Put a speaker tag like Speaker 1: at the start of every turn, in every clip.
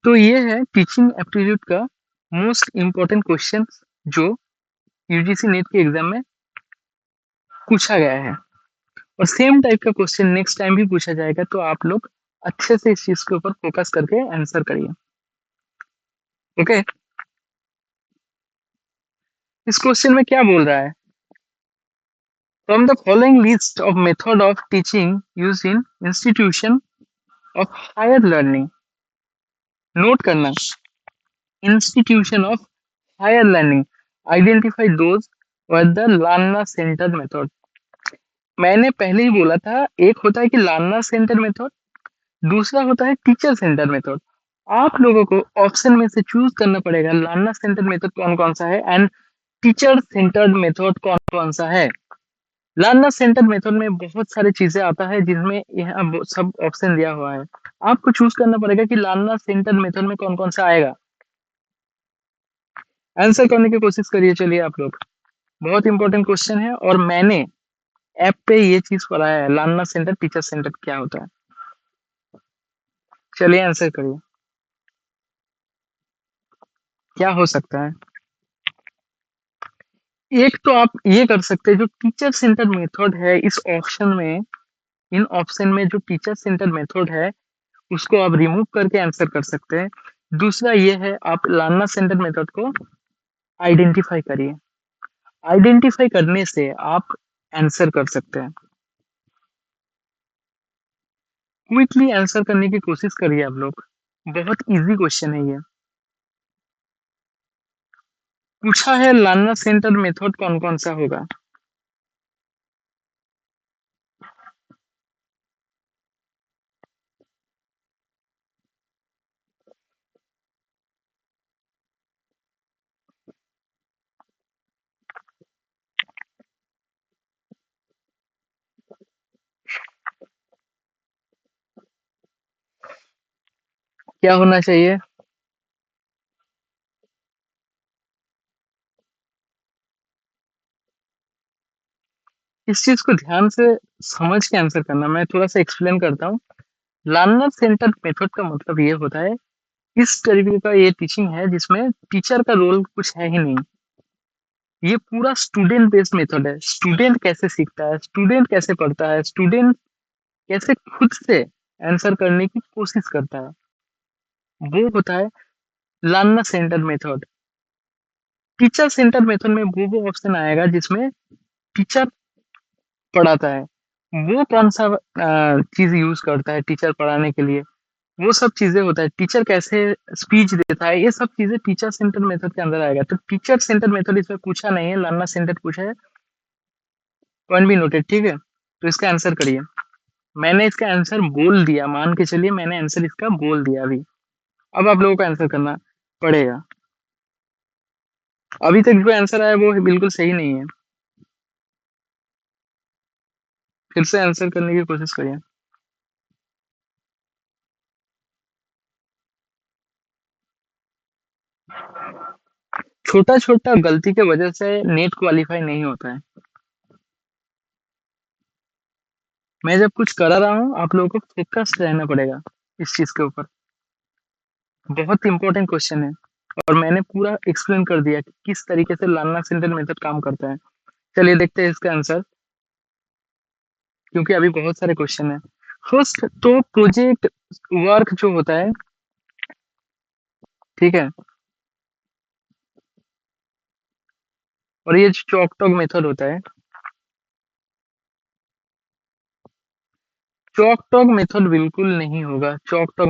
Speaker 1: तो ये है टीचिंग एप्टीट्यूड का मोस्ट इम्पोर्टेंट क्वेश्चन जो यूजीसी नेट के एग्जाम में पूछा गया है, और सेम टाइप का क्वेश्चन नेक्स्ट टाइम भी पूछा जाएगा, तो आप लोग अच्छे से इस चीज के ऊपर फोकस करके आंसर करिए। ओके, इस क्वेश्चन में क्या बोल रहा है? From the following list of method of teaching use in institution of higher learning, note करना, institution of higher learning, identify those were the learner centre method. मैंने पहले ही बोला था, एक होता है कि लार्नर सेंटर मेथड, दूसरा होता है टीचर सेंटर मेथड। आप लोगों को ऑप्शन में से चूज करना पड़ेगा लार्नर सेंटर मेथड कौन कौन सा है एंड टीचर सेंटर्ड मेथड कौन कौन सा है। लर्नर सेंटर मेथड में बहुत सारी चीजें आता है जिसमें यहाँ सब ऑप्शन दिया हुआ है। आपको चूज करना पड़ेगा कि लर्नर सेंटर मेथड में कौन कौन सा आएगा। आंसर करने की कोशिश करिए, चलिए आप लोग। बहुत इंपॉर्टेंट क्वेश्चन है और मैंने ऐप पे ये चीज पढ़ाया है, लर्नर सेंटर टीचर सेंटर क्या होता है। चलिए आंसर करिए, क्या हो सकता है। एक तो आप ये कर सकते हैं, जो टीचर सेंटर मेथड है इस ऑप्शन में, इन ऑप्शन में जो टीचर सेंटर मेथड है उसको आप रिमूव करके आंसर कर सकते हैं। दूसरा ये है, आप लार्नर सेंटर मेथड को आइडेंटिफाई करिए, आइडेंटिफाई करने से आप आंसर कर सकते हैं। क्विकली आंसर करने की कोशिश करिए आप लोग, बहुत इजी क्वेश्चन है ये। पूछा है लार्नर सेंटर मेथड कौन कौन सा होगा। क्या होना चाहिए? इस चीज को ध्यान से समझ के आंसर करना, मैं थोड़ा सा एक्सप्लेन करता हूँ। लार्नर सेंटर मेथड का मतलब ये होता है, इस तरीके का ये टीचिंग है जिसमें टीचर का रोल कुछ है ही नहीं। ये पूरा स्टूडेंट बेस्ड मेथड है। स्टूडेंट कैसे सीखता है, स्टूडेंट कैसे पढ़ता है, स्टूडेंट कैसे खुद से आंसर करने की कोशिश करता है, वो होता है learner centre method. Teacher centre method में वो ऑप्शन आएगा जिसमें टीचर पढ़ाता है, वो कौन सा चीज यूज करता है टीचर पढ़ाने के लिए, वो सब चीजें होता है। टीचर कैसे स्पीच देता है, ये सब चीजें टीचर सेंटर मेथड के अंदर आएगा। तो टीचर सेंटर मेथड इसमें पूछा नहीं है, लर्नर सेंटर पूछा है। पॉइंट भी नोटेड, ठीक है। तो इसका आंसर करिए। मैंने इसका आंसर बोल दिया, मान के चलिए मैंने आंसर इसका बोल दिया अभी। अब आप लोगों को आंसर करना पड़ेगा। अभी तक जो आंसर आया वो बिल्कुल सही नहीं है, फिर से आंसर करने की कोशिश करिए। छोटा छोटा गलती के वजह से नेट क्वालिफाई नहीं होता है। मैं जब कुछ करा रहा हूँ, आप लोगों को फोकस रहना पड़ेगा इस चीज के ऊपर। बहुत इंपॉर्टेंट क्वेश्चन है और मैंने पूरा एक्सप्लेन कर दिया कि किस तरीके से लार्नर सेंटर मेथड काम करता है। चलिए देखते हैं इसका आंसर, क्योंकि अभी बहुत सारे क्वेश्चन है। फर्स्ट तो प्रोजेक्ट वर्क जो होता है, ठीक है, और ये चॉक टॉक मेथड होता है। चॉक टॉक मेथड बिल्कुल नहीं होगा। Chalk talk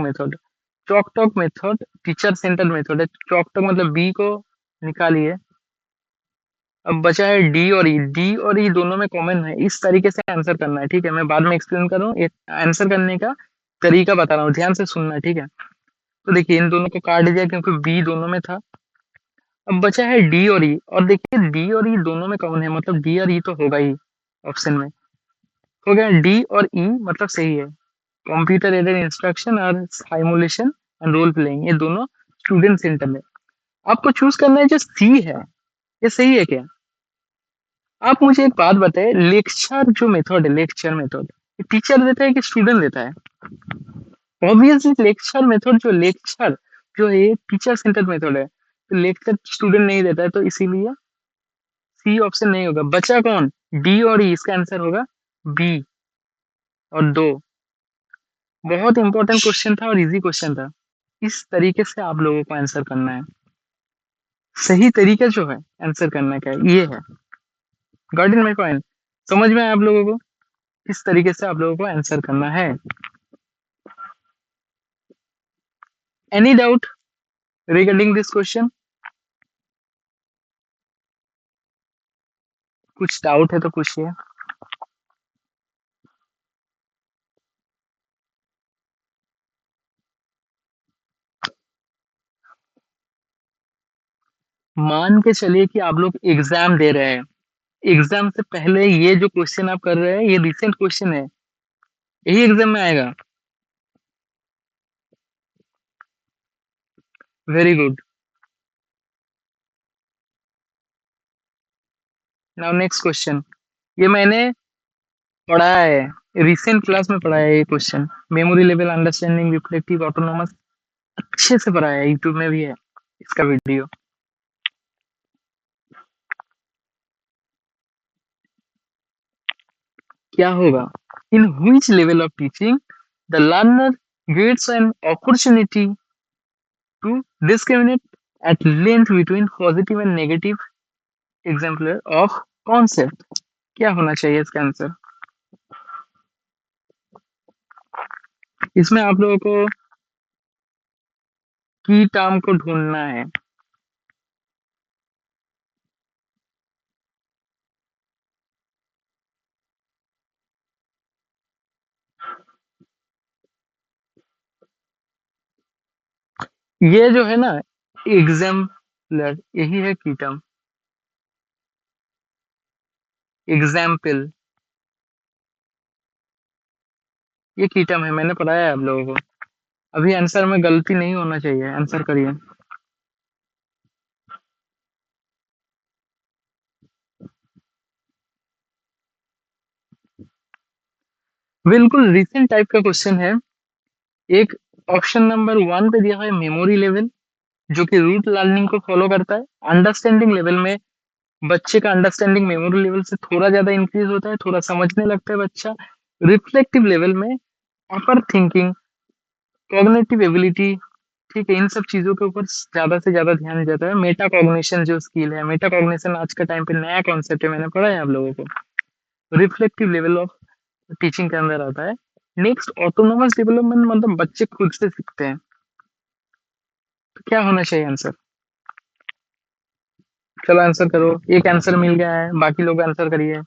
Speaker 1: method teacher centre method है। चॉक टॉक मतलब बी को निकालिए, अब बचा है डी और ई। डी और ई दोनों में कॉमन है, इस तरीके से आंसर करना है, ठीक है। मैं बाद में एक्सप्लेन कर रहा हूँ, एक आंसर करने का तरीका बता रहा हूँ, ध्यान से सुनना है, ठीक है। तो देखिए इन दोनों को काट दिया क्योंकि बी दोनों में था। अब बचा है डी और ई, और देखिए डी और ई दोनों में कॉमन है, मतलब डी और ई तो होगा ही ऑप्शन में। हो गया, डी और ई मतलब सही है। कंप्यूटर एडेड इंस्ट्रक्शन और साइमुलेशन एंड रोल प्लेइंग, ये दोनों स्टूडेंट सेंटर में। आपको चूज करना है जो सी है, ये सही है क्या? आप मुझे एक बात बताए, लेक्चर जो मेथड है, लेक्चर मेथड टीचर देता है कि स्टूडेंट देता है? ऑब्वियसली लेक्चर मेथड, जो लेक्चर जो है ये टीचर सेंटर्ड मेथड है, तो लेक्चर स्टूडेंट नहीं देता है, तो इसीलिए सी ऑप्शन नहीं होगा। बचा कौन? डी और ई, इसका आंसर होगा बी और दो। बहुत इंपॉर्टेंट क्वेश्चन था और इजी क्वेश्चन था। इस तरीके से आप लोगों को आंसर करना है। सही तरीका जो है आंसर करने का ये है। Got in my point? समझ में आया आप लोगों को किस तरीके से आप लोगों को आंसर करना है? Any doubt regarding this question? कुछ डाउट है तो पूछिए। मान के चलिए कि आप लोग एग्जाम दे रहे हैं। एग्जाम से पहले ये जो क्वेश्चन आप कर रहे हैं ये रिसेंट क्वेश्चन है, यही एग्जाम में आएगा। Very good. Now next question. ये मैंने पढ़ा है, रिसेंट क्लास में पढ़ा है ये question. Memory level, understanding, reflective, autonomous, अच्छे से पढ़ा है, यूट्यूब में भी है इसका वीडियो। क्या होगा? इन which level of teaching the learner gets an opportunity to discriminate at length between positive and negative example of concept? क्या होना चाहिए इसका आंसर? इसमें आप लोगों को की टर्म को ढूंढना है। ये जो है ना एग्जाम्पलर, यही है की टर्म। एग्जाम्पल, ये की टर्म है, मैंने पढ़ाया है आप लोगों को। अभी आंसर में गलती नहीं होना चाहिए, आंसर करिए। बिल्कुल रिसेंट टाइप का क्वेश्चन है। एक ऑप्शन नंबर वन पे दिया है मेमोरी लेवल, जो कि रूट लर्निंग को फॉलो करता है। अंडरस्टैंडिंग लेवल में बच्चे का अंडरस्टैंडिंग मेमोरी लेवल से थोड़ा ज्यादा इंक्रीज होता है, थोड़ा समझने लगता है बच्चा। रिफ्लेक्टिव लेवल में अपर थिंकिंग, कॉग्निटिव एबिलिटी, ठीक है, इन सब चीजों के ऊपर ज्यादा से ज्यादा ध्यान देता है। मेटा कॉग्निशन जो स्किल है, मेटा कॉग्निशन आज के टाइम पे नया कॉन्सेप्ट है, मैंने पढ़ा है आप लोगों को। रिफ्लेक्टिव लेवल ऑफ टीचिंग के अंदर आता है। नेक्स्ट ऑटोनोमस डेवलपमेंट, मतलब बच्चे खुद से सीखते हैं। तो क्या होना चाहिए आंसर? चलो आंसर करो। एक आंसर मिल गया है, बाकी लोग आंसर करिए।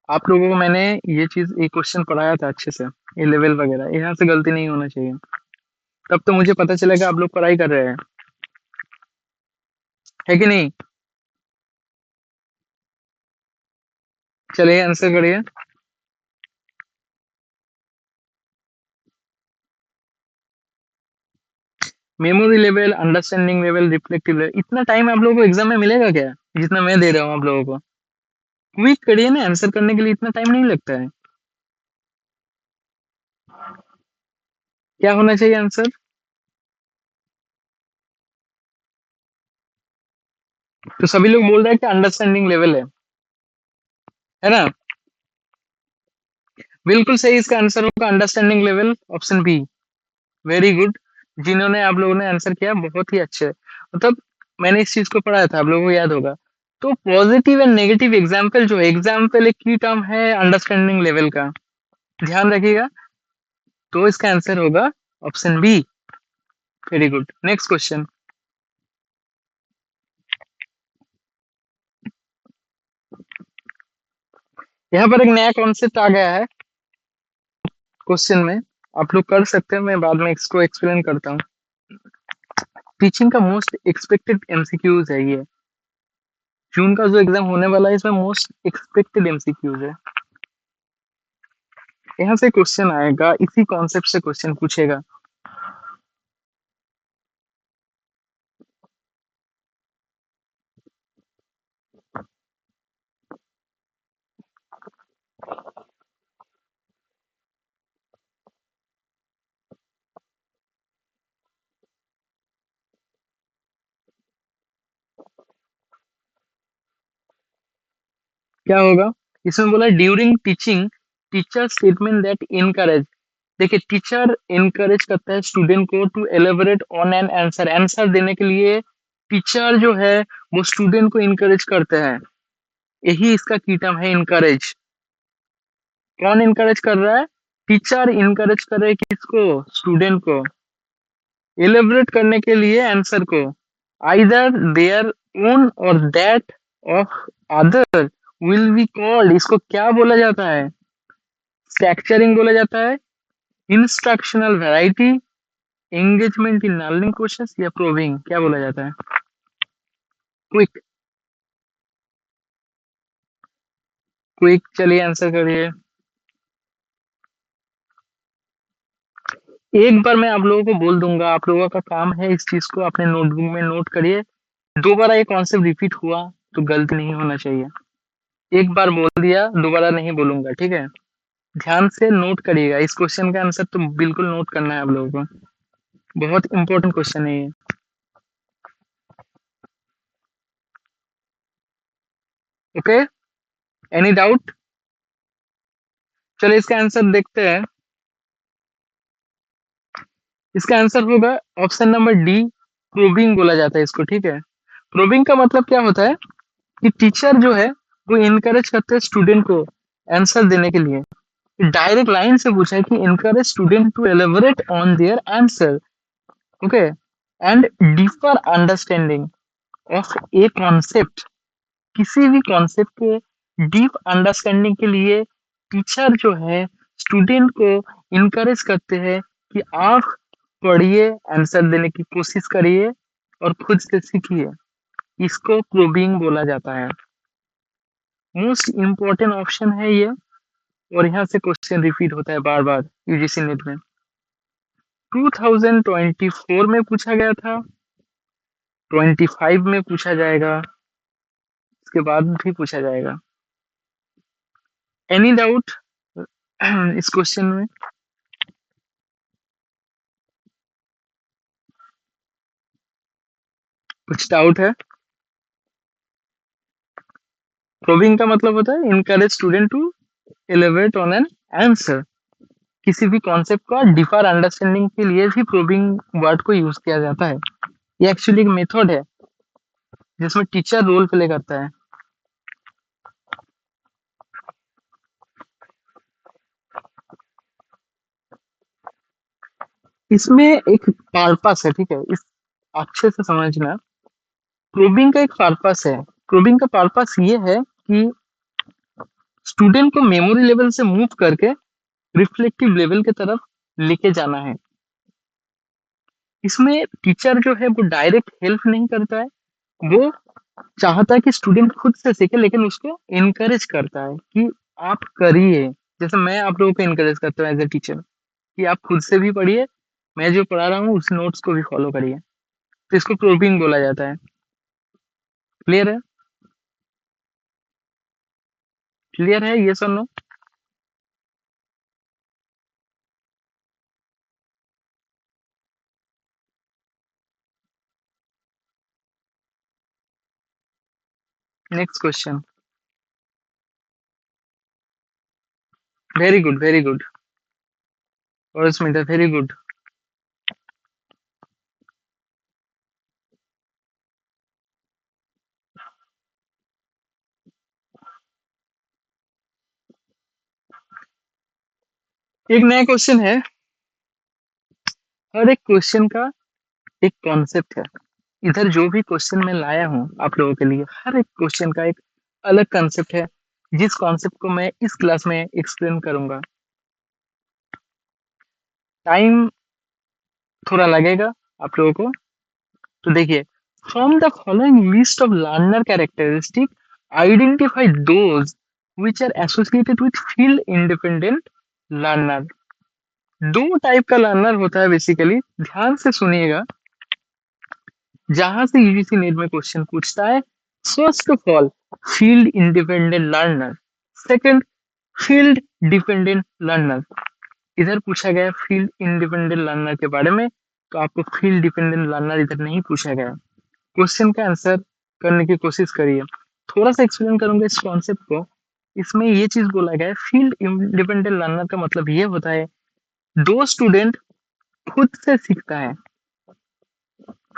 Speaker 1: आप लोगों को मैंने ये चीज, ये क्वेश्चन पढ़ाया था अच्छे से, ये लेवल वगैरह, यहाँ से गलती नहीं होना चाहिए। तब तो मुझे पता चलेगा आप लोग पढ़ाई कर रहे हैं, है कि नहीं? चलिए आंसर करिए। Memory level, understanding level, reflective level, इतना टाइम आप लोगों को एग्जाम में मिलेगा क्या जितना मैं दे रहा हूँ आप लोगों को? क्विक करिए ना, आंसर करने के लिए इतना टाइम नहीं लगता है। क्या होना चाहिए आंसर? तो सभी लोग बोल रहे हैं कि अंडरस्टैंडिंग लेवल है ना? बिल्कुल सही, इसका आंसर होगा understanding level, option B. Very good. जिन्होंने आप लोगों ने आंसर किया बहुत ही अच्छे, मतलब मैंने इस चीज को पढ़ाया था, आप लोगों को याद होगा। तो पॉजिटिव एंड नेगेटिव एग्जाम्पल, जो एग्जाम्पल एक की टर्म है अंडरस्टैंडिंग लेवल का, ध्यान रखिएगा। तो इसका आंसर होगा option B. Very good. Next question. यहाँ पर एक नया कॉन्सेप्ट आ गया है क्वेश्चन में, आप लोग कर सकते हैं, मैं बाद में इसको एक्सप्लेन करता हूँ। टीचिंग का मोस्ट एक्सपेक्टेड एमसीक्यूज है ये। जून का जो एग्जाम होने वाला है, इसमें मोस्ट एक्सपेक्टेड एमसीक्यूज है। यहाँ से क्वेश्चन आएगा, इसी कॉन्सेप्ट से क्वेश्चन पूछेगा। क्या होगा? इसमें बोला during teaching teacher statement that encourage. देखिए टीचर इनकरेज करता है स्टूडेंट को to elaborate on an answer. Answer देने के लिए टीचर जो है वो स्टूडेंट को इनकरेज करते हैं। यही इसका की टर्म है इनकरेज। कौन इनकरेज कर रहा है? टीचर इनकरेज कर रहे हैं किसको? स्टूडेंट को एलेबोरेट करने के लिए आंसर को। आइदर देयर ओन और that of other will be called. इसको क्या बोला जाता है? स्ट्रक्चरिंग बोला जाता है, instructional variety, engagement in learning process या प्रोविंग। क्या बोला जाता है? क्विक क्विक चलिए आंसर करिए। एक बार मैं आप लोगों को बोल दूंगा, आप लोगों का काम है इस चीज को अपने नोटबुक में नोट करिए। दोबारा ये कॉन्सेप्ट रिपीट हुआ तो गलती नहीं होना चाहिए। एक बार बोल दिया दोबारा नहीं बोलूंगा, ठीक है? ध्यान से नोट करिएगा। इस क्वेश्चन का आंसर तो बिल्कुल नोट करना है आप लोगों को। बहुत इंपॉर्टेंट क्वेश्चन है ये। Okay, any doubt? चलिए इसका आंसर देखते हैं। इसका आंसर होगा ऑप्शन नंबर डी, प्रोबिंग बोला जाता है इसको, ठीक है? प्रोबिंग का मतलब क्या होता है कि टीचर जो है वो इनकरेज करते हैं स्टूडेंट को आंसर देने के लिए। डायरेक्ट लाइन से पूछा है कि encourage student to elaborate on their answer, okay, and deeper understanding of a concept. किसी भी कॉन्सेप्ट के डीप अंडरस्टैंडिंग के लिए टीचर जो है स्टूडेंट को इनकरेज करते हैं कि आप पढ़िए, आंसर देने की कोशिश करिए और खुद से सीखिए। इसको प्रोबिंग बोला जाता है। मोस्ट इम्पोर्टेंट ऑप्शन है ये, और यहाँ से क्वेश्चन रिपीट होता है बार बार यूजीसी नेट में। 2024 में पूछा गया था, 25 में पूछा जाएगा, इसके बाद भी पूछा जाएगा। एनी डाउट इस क्वेश्चन में? कुछ डाउट है? प्रोबिंग का मतलब होता है encourage student to elevate on an answer. किसी भी कॉन्सेप्ट का डीपर अंडरस्टैंडिंग के लिए भी प्रोबिंग वर्ड को यूज किया जाता है। ये एक्चुअली एक मेथड है जिसमें टीचर रोल प्ले करता है। इसमें एक पर्पस है, ठीक है? इस अच्छे से समझना। प्रोबिंग का एक पर्पस है। प्रोबिंग का पर्पस ये है कि स्टूडेंट को मेमोरी लेवल से मूव करके रिफ्लेक्टिव लेवल की तरफ लेके जाना है। इसमें टीचर जो है वो डायरेक्ट हेल्प नहीं करता है, वो चाहता है कि स्टूडेंट खुद से सीखे, लेकिन उसको इनकरेज करता है कि आप करिए। जैसे मैं आप लोगों को इनकरेज करता हूँ एज ए टीचर कि आप खुद से भी पढ़िए, मैं जो पढ़ा रहा हूँ उस नोट्स को भी फॉलो करिए। तो इसको प्रोबिंग बोला जाता है। क्लियर है? क्लियर है, ये सुनो। Next question. Very good, very good. और स्मिता, वेरी गुड। एक नया क्वेश्चन है। हर एक क्वेश्चन का एक कॉन्सेप्ट है। इधर जो भी क्वेश्चन मैं लाया हूँ आप लोगों के लिए, हर एक क्वेश्चन का एक अलग कॉन्सेप्ट है, जिस कॉन्सेप्ट को मैं इस क्लास में एक्सप्लेन करूंगा। टाइम थोड़ा लगेगा आप लोगों को। तो देखिए, from the following list of learner characteristic identify those which are associated with field independent learner। दो टाइप का लर्नर होता है बेसिकली, ध्यान से सुनिएगा। जहां से यूजीसी नेट में क्वेश्चन पूछता है, first of all field independent learner, second field dependent learner. इधर पूछा गया फील्ड इंडिपेंडेंट लर्नर के बारे में, तो आपको फील्ड डिपेंडेंट लर्नर इधर नहीं पूछा गया। क्वेश्चन का आंसर करने की कोशिश करिए। थोड़ा सा एक्सप्लेन करूंगा इस कॉन्सेप्ट को। इसमें ये चीज बोला गया है, फील्ड इंडिपेंडेंट लर्नर का मतलब ये होता है, दो स्टूडेंट खुद से सीखता है।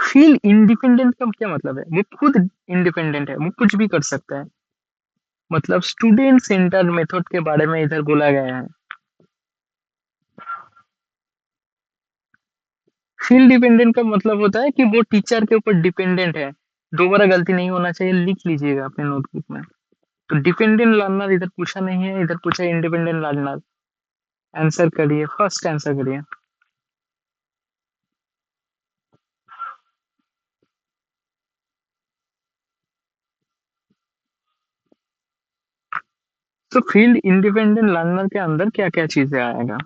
Speaker 1: फील इंडिपेंडेंट का क्या मतलब है, वो खुद इंडिपेंडेंट है, वो कुछ भी कर सकता है। मतलब स्टूडेंट सेंटर मेथड के बारे में इधर बोला गया है। फील डिपेंडेंट का मतलब होता है कि वो टीचर के ऊपर डिपेंडेंट है। दोबारा गलती नहीं होना चाहिए, लिख लीजिएगा अपने नोटबुक में। तो डिपेंडेंट लर्नर इधर पूछा नहीं है, इधर पूछा इंडिपेंडेंट लर्नर। आंसर करिए, फर्स्ट आंसर करिए। तो फील्ड इंडिपेंडेंट लर्नर के अंदर क्या क्या चीजें आएगा।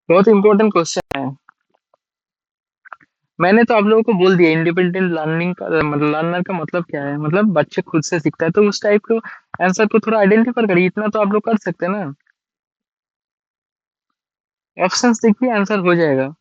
Speaker 1: बहुत इंपॉर्टेंट क्वेश्चन है। मैंने तो आप लोगों को बोल दिया इंडिपेंडेंट लर्निंग का मतलब लर्नर का मतलब क्या है, मतलब बच्चे खुद से सीखता है, तो उस टाइप को आंसर को थोड़ा आइडेंटिफाई करिए, इतना तो आप लोग कर सकते हैं ना। ऑप्शंस देखिए, आंसर हो जाएगा।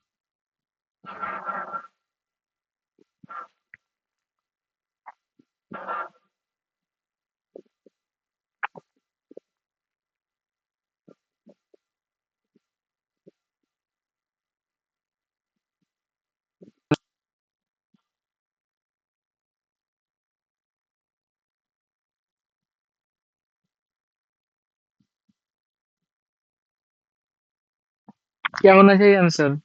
Speaker 1: क्या होना चाहिए आंसर।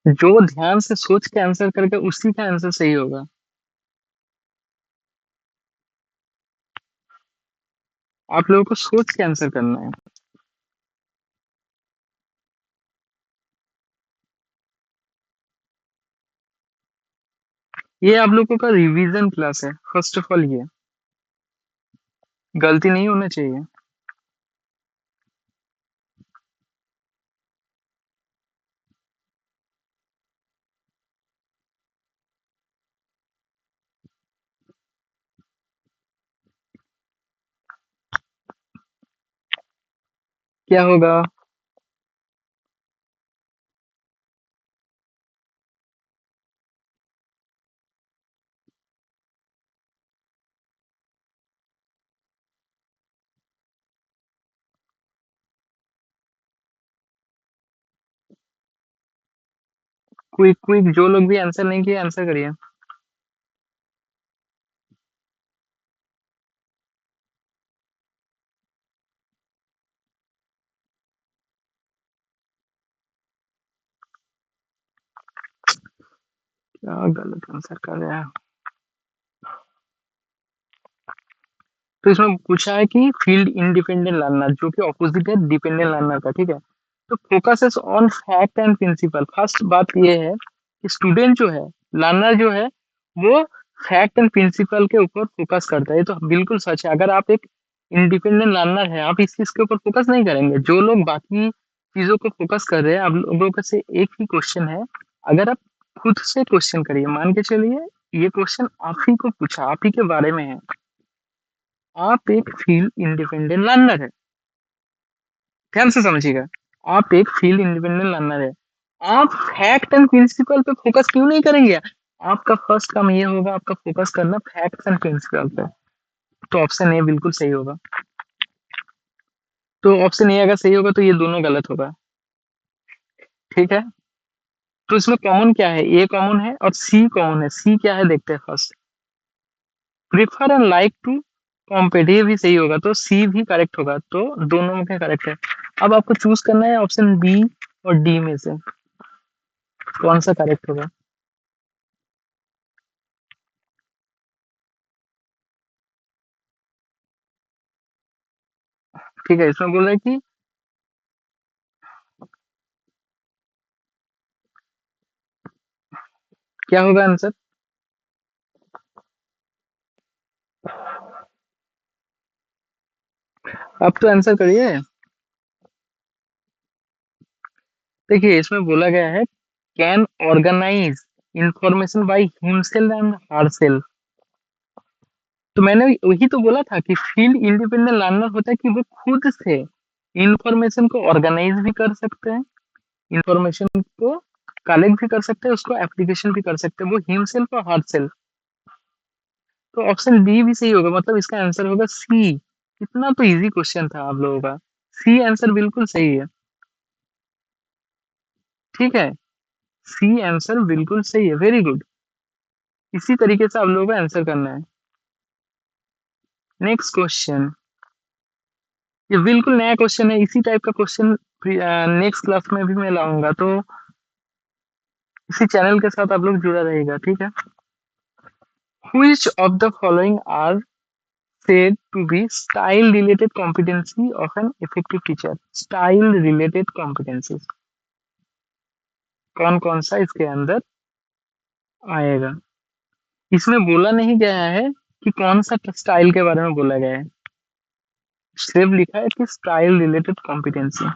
Speaker 1: जो ध्यान से सोच के आंसर करके उसी का आंसर सही होगा। आप लोगों को सोच के आंसर करना है। ये आप लोगों का रिवीजन क्लास है, फर्स्ट ऑफ ऑल ये गलती नहीं होना चाहिए। क्या होगा। क्विक क्विक, जो लोग भी आंसर नहीं किए आंसर करिए। क्या गलत आंसर कर रहे हैं। तो इसमें पूछा है कि फील्ड इंडिपेंडेंट लर्नर, जो कि ऑपोजिट है डिपेंडेंट लर्नर का, ठीक है। तो focuses on fact and principle. First बात ये है कि स्टूडेंट जो है, लर्नर जो है, वो फैक्ट एंड प्रिंसिपल के ऊपर फोकस करता है। ये तो बिल्कुल सच है। अगर आप एक इंडिपेंडेंट लर्नर है, आप इस चीज के ऊपर फोकस नहीं करेंगे। जो लोग बाकी चीजों को फोकस कर रहे हैं, आप लोगों का से एक ही क्वेश्चन है। अगर आप खुद से क्वेश्चन करिए, मान के चलिए ये क्वेश्चन आप ही को पूछा, आप ही के बारे में है, आप एक फील्ड इंडिपेंडेंट लर्नर है। ध्यान से समझिएगा, आप एक फील्ड इंडिपेंडेंट लर्नर है। आप फैक्ट एंड प्रिंसिपल पे फोकस क्यों नहीं करेंगे। आपका फर्स्ट काम ये होगा, आपका फोकस करना फैक्ट्स एंड प्रिंसिपल पे। तो ऑप्शन ए बिल्कुल सही होगा। तो ऑप्शन ए अगर सही होगा तो ये दोनों गलत होगा। ठीक है। तो इसमें कॉमन क्या है, ए कॉमन है और सी कॉमन है। सी क्या है देखते हैं first. Prefer and like to compete, ये भी सही होगा, तो सी भी करेक्ट होगा। तो दोनों में करेक्ट है। अब आपको चूज करना है ऑप्शन बी और डी में से कौन सा करेक्ट होगा। ठीक है, इसमें बोल रहा है कि क्या होगा आंसर। आप तो आंसर करिए। देखिए इसमें बोला गया है can organise information by himself and herself. तो मैंने वही तो बोला था कि फील्ड इंडिपेंडेंट लर्नर होता है कि वो खुद से इंफॉर्मेशन को ऑर्गेनाइज भी कर सकते हैं, इंफॉर्मेशन को कलेक्ट भी कर सकते हैं, उसको एप्लीकेशन भी कर सकते हैं, वो हिमसेल्फ और हरसेल्फ। तो ऑप्शन डी भी सही होगा, मतलब इसका आंसर होगा सी। इतना तो इजी क्वेश्चन था आप लोगों का। सी आंसर बिल्कुल सही है। ठीक है, सी आंसर बिल्कुल सही है, वेरी गुड। इसी तरीके से आप लोगों को आंसर करना है। नेक्स्ट क्वेश्चन, ये बिल्कुल नया क्वेश्चन है, इसी टाइप का क्वेश्चन नेक्स्ट क्लास में भी मैं लाऊंगा, तो इसी चैनल के साथ आप लोग जुड़ा रहेगा, ठीक है। Which of the following are said to be style related competency of an effective teacher? Style related competencies कौन कौन सा इसके अंदर आएगा? इसमें बोला नहीं गया है कि कौन सा स्टाइल के बारे में बोला गया है, सिर्फ लिखा है कि स्टाइल रिलेटेड कॉम्पिटेंसी।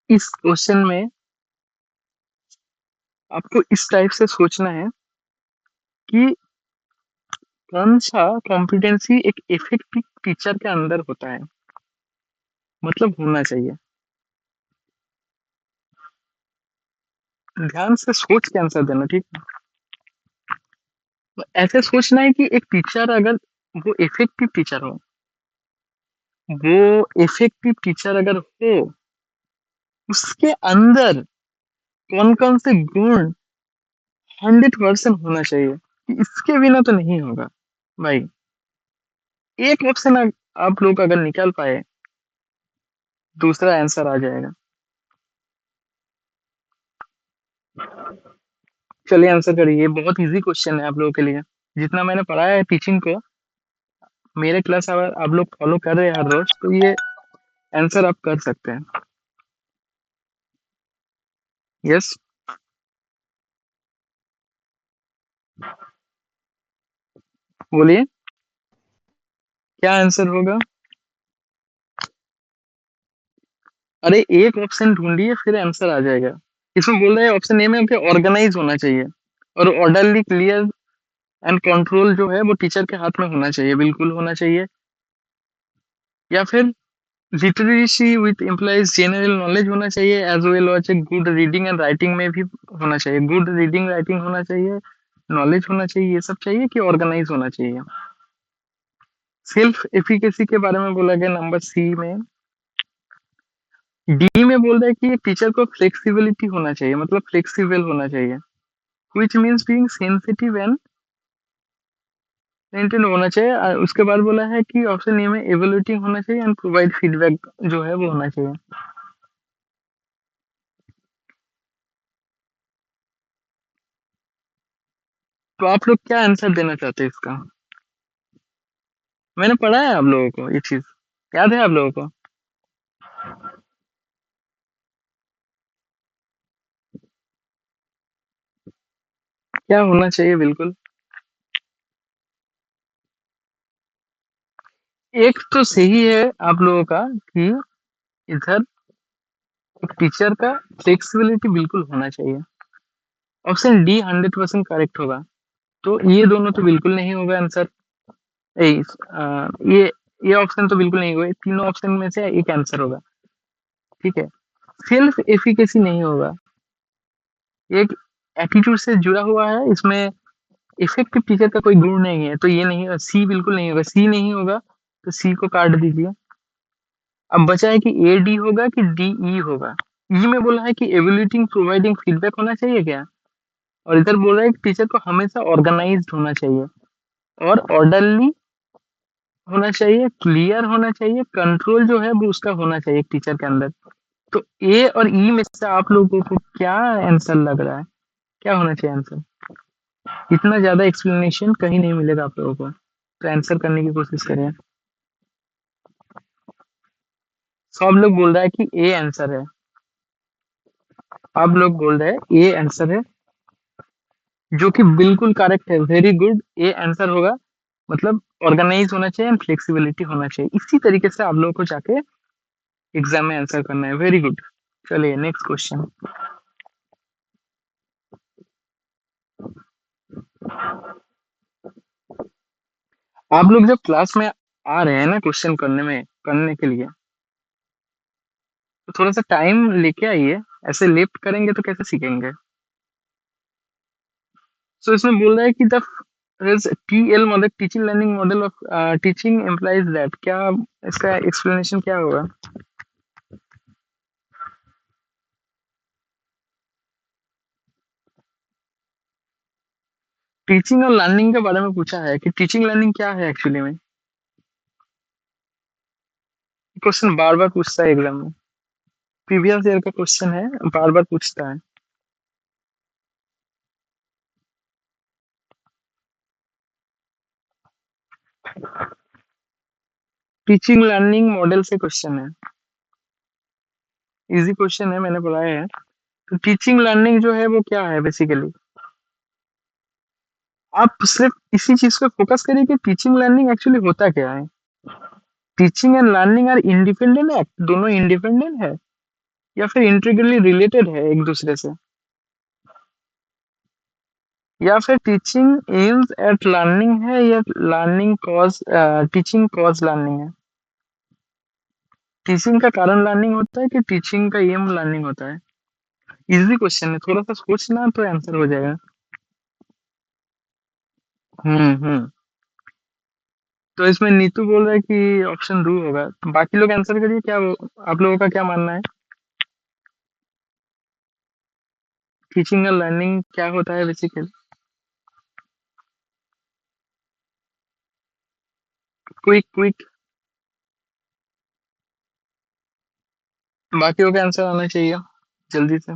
Speaker 1: इस क्वेश्चन में आपको इस टाइप से सोचना है कि कौन सा कॉम्पिटेंसी एक इफेक्टिव टीचर के अंदर होता है, मतलब होना चाहिए। ध्यान से सोच के आंसर देना, ठीक है। तो ऐसे सोचना है कि एक टीचर अगर वो इफेक्टिव टीचर हो, वो इफेक्टिव टीचर अगर हो, उसके अंदर कौन कौन से गुण 100% होना चाहिए, कि इसके बिना तो नहीं होगा भाई। एक ऑप्शन आप लोग अगर निकाल पाए, दूसरा आंसर आ जाएगा। चलिए आंसर करिए, बहुत इजी क्वेश्चन है आप लोगों के लिए। जितना मैंने पढ़ाया है टीचिंग को, मेरे क्लास अगर आप लोग फॉलो कर रहे हैं हर रोज, तो ये आंसर आप कर सकते हैं। यस, बोलिए क्या आंसर होगा। अरे एक ऑप्शन ढूंढिए फिर आंसर आ जाएगा। इसमें बोल रहे हैं ऑप्शन ए में कि ऑर्गेनाइज होना चाहिए, और ऑर्डरली, क्लियर एंड कंट्रोल जो है वो टीचर के हाथ में होना चाहिए, बिल्कुल होना चाहिए। या फिर literacy with employees general knowledge होना चाहिए, as well as good reading and writing में भी होना चाहिए, गुड रीडिंग राइटिंग होना चाहिए, नॉलेज होना चाहिए, ये सब चाहिए, कि ऑर्गेनाइज होना चाहिए। सेल्फ एफिकेसी के बारे में बोला गया नंबर सी में। डी में बोल रहा है कि एक टीचर को फ्लेक्सिबिलिटी होना चाहिए, मतलब फ्लेक्सिबल होना चाहिए, which means being sensitive and attentive होना चाहिए। उसके बाद बोला है कि ऑप्शन ए में एवल्यूटिंग होना चाहिए एंड प्रोवाइड फीडबैक जो है वो होना चाहिए। तो आप लोग क्या आंसर देना चाहते हैं इसका? मैंने पढ़ा है आप लोगों को, ये चीज याद है आप लोगों को? क्या होना चाहिए, बिल्कुल। एक तो सही है आप लोगों का कि इधर एक टीचर का फ्लेक्सिबिलिटी बिल्कुल होना चाहिए। ऑप्शन डी 100% करेक्ट होगा। तो ये दोनों तो बिल्कुल नहीं होगा आंसर। ए, ये ऑप्शन तो बिल्कुल नहीं होगा, तीनों ऑप्शन में से एक आंसर होगा, ठीक है। सेल्फ एफिकेसी नहीं होगा, एक एटीट्यूड से जुड़ा हुआ है, इसमें इफेक्टिव टीचर का कोई गुण नहीं है, तो ये नहीं, सी बिल्कुल नहीं होगा, सी नहीं होगा, तो सी को काट दीजिए। अब बचा है कि ए डी होगा कि डी ई होगा। ई में बोला है कि एवल्यूटिंग प्रोवाइडिंग फीडबैक होना चाहिए क्या, और इधर बोल रहा है कि टीचर को हमेशा ऑर्गेनाइज्ड होना चाहिए, और ऑर्डरली होना चाहिए, क्लियर होना चाहिए, कंट्रोल जो है वो उसका होना चाहिए एक टीचर के अंदर। तो ए और ई में से आप लोगों को क्या आंसर लग रहा है, क्या होना चाहिए आंसर? इतना ज्यादा एक्सप्लेनेशन कहीं नहीं मिलेगा आप लोगों को, तो आंसर करने की कोशिश करें। सब लोग बोल रहा है कि ए आंसर है। आप लोग बोल रहे हैं ए आंसर है, जो कि बिल्कुल करेक्ट है। वेरी गुड, ए आंसर होगा। मतलब ऑर्गेनाइज होना चाहिए एंड फ्लेक्सिबिलिटी होना चाहिए। इसी तरीके से आप लोगों को जाके एग्जाम में आंसर करना है। Very good. चलिए नेक्स्ट क्वेश्चन। आप लोग जब क्लास में आ रहे हैं ना क्वेश्चन करने के लिए, तो थोड़ा सा टाइम लेके आइए। ऐसे लेफ्ट करेंगे तो कैसे सीखेंगे? सो इसमें बोल रहा है कि the TL model, teaching learning model of teaching employees that, क्या इसका एक्सप्लेनेशन क्या होगा? टीचिंग और लर्निंग के बारे में पूछा है कि टीचिंग लर्निंग क्या है एक्चुअली में। क्वेश्चन बार बार पूछता है एग्जाम में। प्रीवियस ईयर का क्वेश्चन है, बार बार पूछता है। टीचिंग लर्निंग मॉडल से क्वेश्चन है। इजी क्वेश्चन है, मैंने पढ़ाया है। तो टीचिंग लर्निंग जो है वो क्या है बेसिकली, आप सिर्फ इसी चीज पे फोकस करिए कि टीचिंग लर्निंग एक्चुअली होता क्या है। Teaching and learning are independent act, दोनों इंडिपेंडेंट है या फिर इंटीग्रली रिलेटेड है एक दूसरे से, या फिर टीचिंग एम्स एट लर्निंग है, या learning cause teaching cause learning है। टीचिंग का कारण लर्निंग होता है कि टीचिंग का एम लर्निंग होता है? इजी क्वेश्चन है, थोड़ा सा सोचना तो आंसर हो जाएगा। हम्म। तो इसमें नीतू बोल रहा है कि ऑप्शन डू होगा, तो बाकी लोग आंसर करिए। आप लोगों का क्या मानना है? टीचिंग और लर्निंग क्या होता है बेसिकली? क्विक क्विक, बाकियों का आंसर आना चाहिए जल्दी से।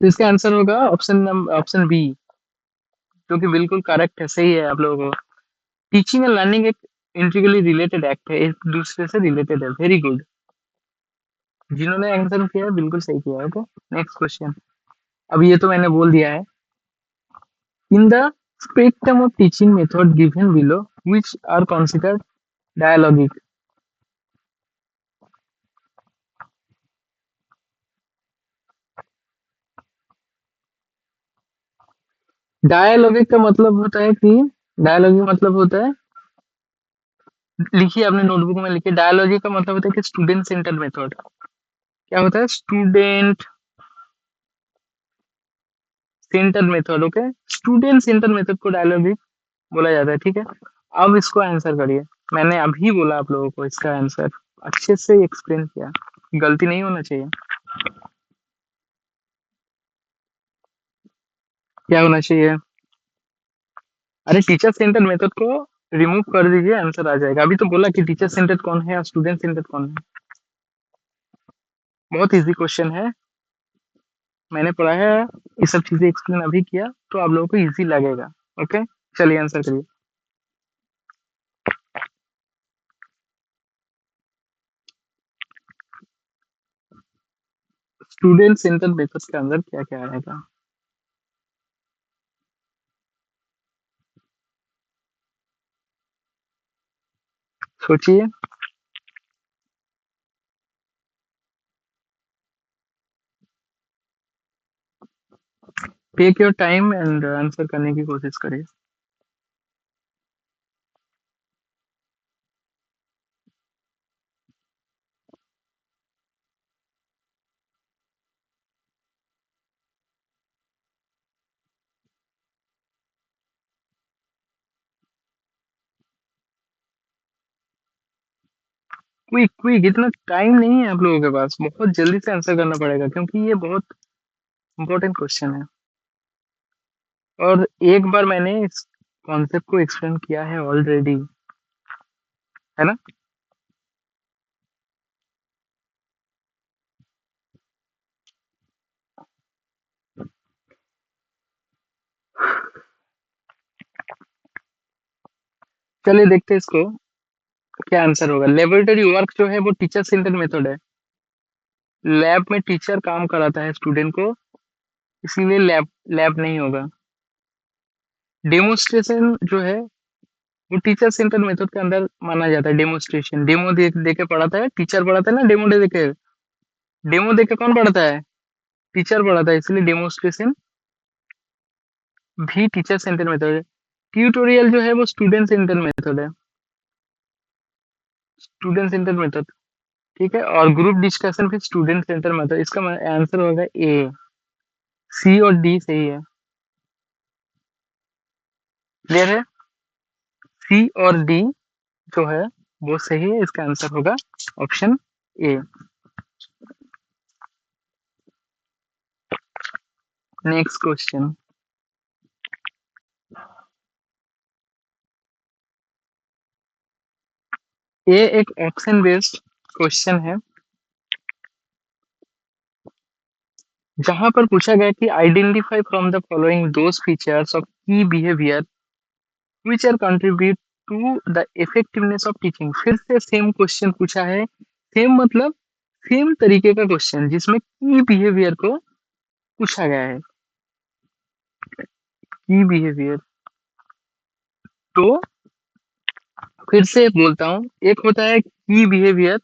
Speaker 1: तो इसका आंसर होगा ऑप्शन बी, जो कि बिल्कुल करेक्ट है, सही है आप लोगों को। टीचिंग एंड लर्निंग एक इंटीग्रली रिलेटेड एक्ट है, एक दूसरे से रिलेटेड है। Very good. जिन्होंने आंसर किया है बिल्कुल सही किया है। Okay, next question. अब ये तो मैंने बोल दिया है। In the spectrum of teaching method given below, which are considered dialogic? डायलॉगिक का मतलब होता है कि, डायलॉगिक मतलब होता है, लिखिए अपने नोटबुक में लिखिए। डायलॉजिक का मतलब होता है कि स्टूडेंट सेंटर्ड मेथड। क्या होता है? Student centred method. Okay, student centred method को डायलॉगिक बोला जाता है। ठीक है, अब इसको आंसर करिए। मैंने अभी बोला आप लोगों को इसका आंसर, अच्छे से एक्सप्लेन किया, गलती नहीं होना चाहिए। क्या होना चाहिए? अरे टीचर सेंटर्ड मेथड को रिमूव कर दीजिए, आंसर आ जाएगा। अभी तो बोला कि टीचर सेंटर्ड कौन है और स्टूडेंट सेंटर्ड कौन है। बहुत इजी क्वेश्चन है, मैंने पढ़ाया है, ये सब चीजें एक्सप्लेन अभी किया, तो आप लोगों को इजी लगेगा। ओके, चलिए आंसर करिए। स्टूडेंट सेंटर्ड मेथड के अंदर क्या क्या आएगा? सोचिए। Take your time and answer करने की कोशिश करिए। क्विक क्विक, इतना टाइम नहीं है आप लोगों के पास, बहुत जल्दी से आंसर करना पड़ेगा क्योंकि ये बहुत इंपॉर्टेंट क्वेश्चन है। और एक बार मैंने इस कॉन्सेप्ट को एक्सप्लेन किया है ऑलरेडी, है ना? चलिए देखते हैं इसको क्या आंसर होगा। लेबोरेटरी वर्क जो है वो टीचर सेंटर मेथड है। लैब में टीचर काम कराता है स्टूडेंट को, इसीलिए लैब लैब नहीं होगा। डेमोस्ट्रेशन जो है वो टीचर सेंटर मेथड के अंदर माना जाता है। डेमोस्ट्रेशन, डेमो दे के पढ़ाता है, टीचर पढ़ाता है ना, डेमो दे के। डेमो दे के कौन पढ़ाता है? टीचर पढ़ाता है, इसलिए डेमोस्ट्रेशन भी टीचर सेंटर मेथड है। ट्यूटोरियल जो है वो स्टूडेंट सेंटर मेथड है। स्टूडेंट सेंटर मेथड, ठीक है। और ग्रुप डिस्कशन भी स्टूडेंट सेंटर मेथड। इसका आंसर होगा ए। सी और डी सही है। क्लियर है? सी और डी जो है वो सही है। इसका आंसर होगा ऑप्शन ए। Next question. ये एक ऑप्शन बेस्ड क्वेश्चन है, जहां पर पूछा गया कि identify from the following those features of key behaviour which are contribute to the effectiveness of teaching. फिर से सेम क्वेश्चन पूछा है। सेम मतलब सेम तरीके का क्वेश्चन जिसमें की बिहेवियर को पूछा गया है। की बिहेवियर, तो फिर से बोलता हूँ, एक होता है की बिहेवियर,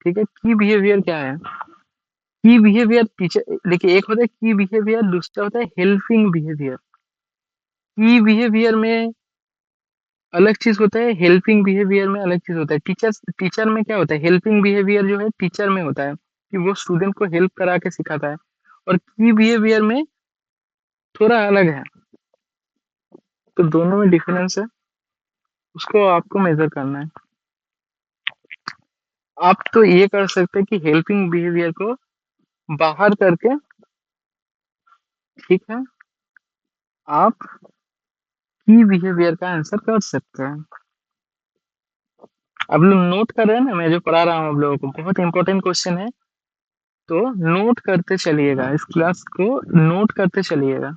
Speaker 1: ठीक है। की बिहेवियर क्या है? की बिहेवियर टीचर, देखिए, एक होता है की बिहेवियर, दूसरा होता है हेल्पिंग बिहेवियर। की बिहेवियर में अलग चीज होता है, हेल्पिंग बिहेवियर में अलग चीज होता है। टीचर में क्या होता है? हेल्पिंग बिहेवियर जो है टीचर में होता है कि वो स्टूडेंट को हेल्प करा के सिखाता है, और की बिहेवियर में थोड़ा अलग है। तो दोनों में डिफरेंस है, उसको आपको मेजर करना है। आप तो ये कर सकते हैं कि हेल्पिंग बिहेवियर को बाहर करके, ठीक है, आप की बिहेवियर का आंसर कर सकते हैं। अब लोग नोट कर रहे हैं ना, मैं जो पढ़ा रहा हूँ आप लोगों को, बहुत इंपॉर्टेंट क्वेश्चन है। तो नोट करते चलिएगा, इस क्लास को नोट करते चलिएगा।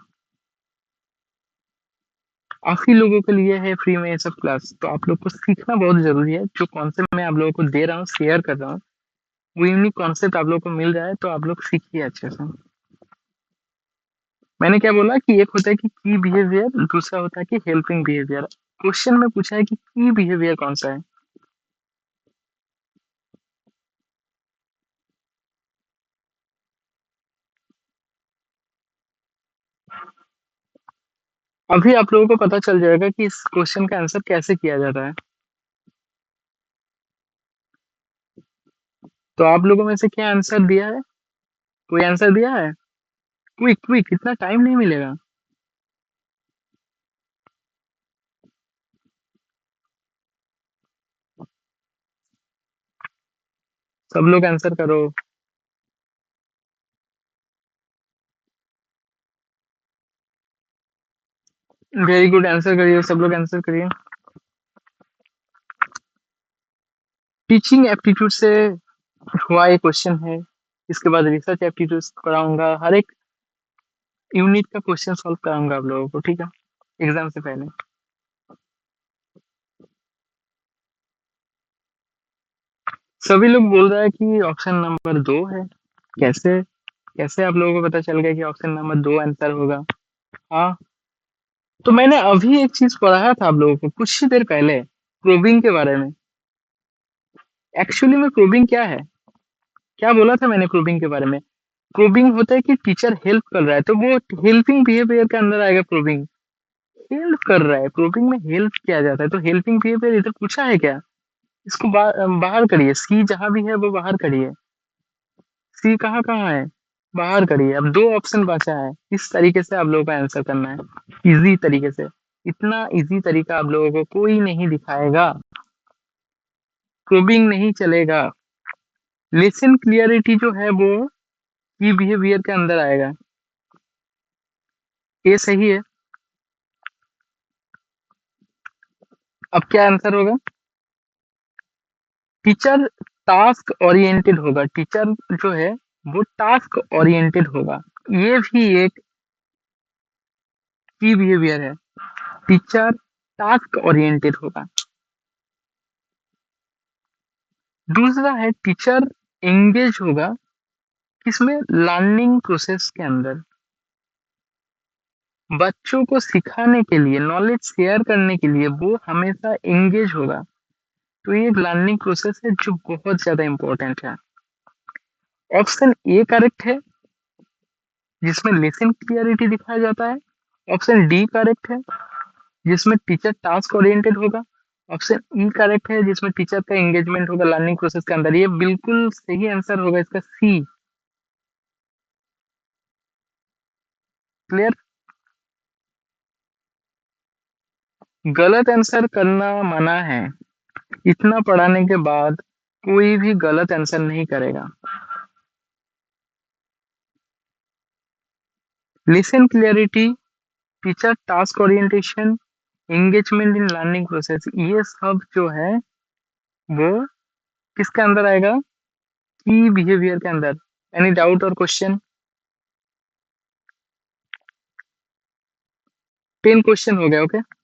Speaker 1: आप ही लोगों के लिए है फ्री में ये सब क्लास, तो आप लोग को सीखना बहुत जरूरी है। जो कॉन्सेप्ट मैं आप लोगों को दे रहा हूँ, शेयर कर रहा हूँ, वो यूनिक कॉन्सेप्ट आप लोगों को मिल रहा है, तो आप लोग सीखिए अच्छे से। मैंने क्या बोला कि एक होता है कि की बिहेवियर, दूसरा होता है कि हेल्पिंग बिहेवियर। क्वेश्चन में पूछा है कि की बिहेवियर कौन सा है। अभी आप लोगों को पता चल जाएगा कि इस क्वेश्चन का आंसर कैसे किया जाता है। तो आप लोगों में से क्या आंसर दिया है? कोई आंसर दिया है? क्विक क्विक, इतना टाइम नहीं मिलेगा। सब लोग आंसर करो। वेरी गुड, आंसर करिए, सब लोग आंसर करिए। टीचिंग एप्टीट्यूड से हुआ ये क्वेश्चन है। इसके बाद रिसर्च एप्टीट्यूड कराऊंगा, हर एक यूनिट का क्वेश्चन सॉल्व कराऊंगा आप लोगों को, ठीक है, एग्जाम से पहले। सभी लोग बोल रहा है कि ऑप्शन नंबर 2 है। कैसे कैसे आप लोगों को पता चल गया कि ऑप्शन नंबर 2 आंसर होगा? हाँ, तो मैंने अभी एक चीज पढ़ाया था आप लोगों को कुछ ही देर पहले, प्रोबिंग के बारे में। एक्चुअली में प्रोबिंग क्या है? क्या बोला था मैंने प्रोबिंग के बारे में? प्रोबिंग होता है कि टीचर हेल्प कर रहा है, तो वो हेल्पिंग बिहेवियर के अंदर आएगा। प्रोबिंग हेल्प कर रहा है, प्रोबिंग में हेल्प किया जाता है, तो हेल्पिंग बिहेवियर इधर पूछा है क्या? इसको बाहर करिए, सी जहां भी है वो बाहर करिए। सी कहाँ कहाँ है? बाहर करिए। अब 2 ऑप्शन बचा है, इस तरीके से आप लोगों को आंसर करना है, इजी तरीके से। इतना इजी तरीका आप लोगों को कोई नहीं दिखाएगा। प्रोबिंग नहीं चलेगा। लेसन क्लियरिटी जो है वो की बिहेवियर के अंदर आएगा। ये सही है। अब क्या आंसर होगा? टीचर टास्क ओरिएंटेड होगा। टीचर जो है वो टास्क ओरिएंटेड होगा। ये भी एक की बिहेवियर है। टीचर टास्क ओरिएंटेड होगा। दूसरा है टीचर एंगेज होगा, किसमें? लर्निंग प्रोसेस के अंदर। बच्चों को सिखाने के लिए, नॉलेज शेयर करने के लिए वो हमेशा एंगेज होगा। तो ये एक लर्निंग प्रोसेस है जो बहुत ज्यादा इंपॉर्टेंट है। ऑप्शन ए करेक्ट है, जिसमें लेसन क्लियरिटी दिखाया जाता है। ऑप्शन डी करेक्ट है, जिसमें टीचर टास्क ओरिएंटेड होगा। ऑप्शन ई करेक्ट है, जिसमें टीचर का एंगेजमेंट होगा लर्निंग प्रोसेस के अंदर। ये बिल्कुल सही आंसर होगा इसका, सी। क्लियर? गलत आंसर करना मना है। इतना पढ़ाने के बाद कोई भी गलत आंसर नहीं करेगा। Listen clarity, teacher task orientation, engagement in learning process, ये सब जो है वो किसके अंदर आएगा? की बिहेवियर के अंदर। एनी डाउट और क्वेश्चन? 10 क्वेश्चन हो गया, ओके।